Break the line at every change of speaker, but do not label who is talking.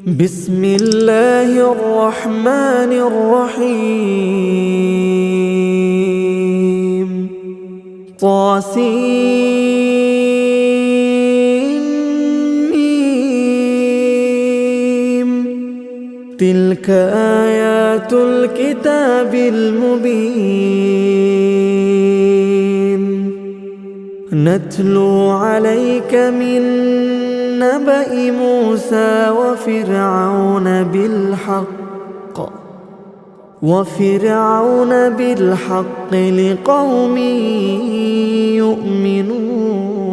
بسم الله الرحمن الرحيم طاسيم تلك آيات الكتاب المبين نتلو عليك من نبأ موسى وفرعون بالحق لقوم يؤمنون.